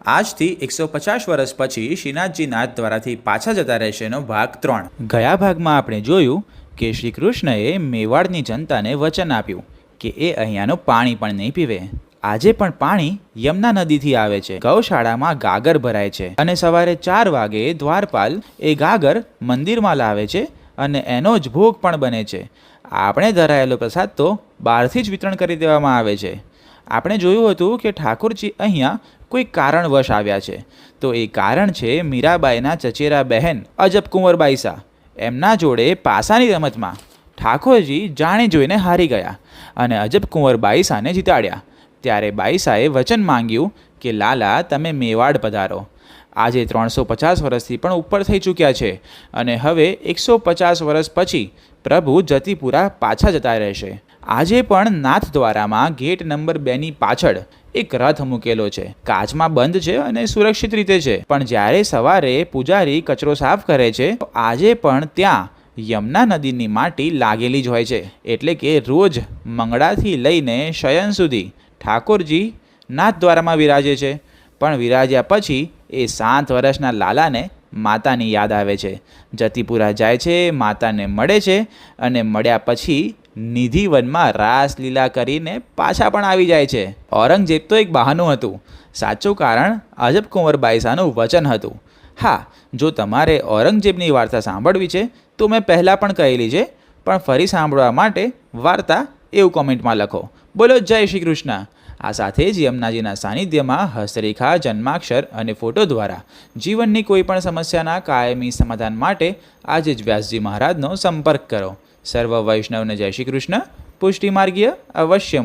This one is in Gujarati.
આજથી 150 વર્ષ પછી શ્રીનાથજી નાથ દ્વારાથી પાછા જતા રહેશેનો ભાગ 3। ગયા ભાગમાં આપણે જોયું કે શ્રી કૃષ્ણએ મેવાડની જનતાને વચન આપ્યું કે એ અહીંયાનું પાણી પણ નહીં પીવે। આજે પણ પાણી યમુના નદીથી આવે છે। ગૌશાળામાં ગાગર ભરાય છે અને સવારે 4 વાગે દ્વારપાલ એ ગાગર મંદિરમાં લાવે છે અને એનો જ ભોગ પણ બને છે। આપણે ધરાયેલો પ્રસાદ તો બહારથી જ વિતરણ કરી દેવામાં આવે છે। આપણે જોયું હતું કે ઠાકોરજી અહીંયા કોઈ કારણવશ આવ્યા છે, તો એ કારણ છે મીરાબાઈના ચચેરા બહેન અજબ કુંવર બાઈસા। એમના જોડે પાસાની રમતમાં ઠાકોરજી જાણી જોઈને હારી ગયા અને અજબ કુંવર બાઈસાને જીતાડ્યા। ત્યારે બાઈસાએ વચન માંગ્યું કે લાલા તમે મેવાડ પધારો। આજે 350 વર્ષથી પણ ઉપર થઈ ચૂક્યા છે અને હવે 150 વર્ષ પછી પ્રભુ જતીપુરા પાછા જતા રહેશે। આજે પણ નાથ દ્વારામાં ગેટ નંબર 2ની પાછળ એક રથ મૂકેલો છે। કાચમાં બંધ છે અને સુરક્ષિત રીતે છે, પણ જ્યારે સવારે પૂજારી કચરો સાફ કરે છે તો આજે પણ ત્યાં યમુના નદીની માટી લાગેલી જ હોય છે। એટલે કે રોજ મંગળાથી લઈને શયન સુધી ઠાકોરજી નાથ દ્વારામાં વિરાજે છે, પણ વિરાજ્યા પછી એ 7 વર્ષના લાલાને માતાની યાદ આવે છે। જતીપુરા જાય છે, માતાને મળે છે અને મળ્યા પછી નિધિવનમાં રાસલીલા કરીને પાછા પણ આવી જાય છે। ઔરંગઝેબ તો એક બહાનું હતું, સાચું કારણ અજબ કુંવર બાઈસાનું વચન હતું। હા, જો તમારે ઔરંગઝેબની વાર્તા સાંભળવી છે તો મેં પહેલાં પણ કહેલી છે, પણ ફરી સાંભળવા માટે વાર્તા એવું કોમેન્ટમાં લખો। બોલો જય શ્રી કૃષ્ણ। આ સાથે જ યમુનાજીના સાનિધ્યમાં હસ્તરેખા, જન્માક્ષર અને ફોટો દ્વારા જીવનની કોઈ પણ સમસ્યાના કાયમી સમાધાન માટે આજે જ વ્યાસજી મહારાજનો સંપર્ક કરો। સર્વ વૈષ્ણવને જય શ્રી કૃષ્ણ। પુષ્ટિ માર્ગીય અવશ્ય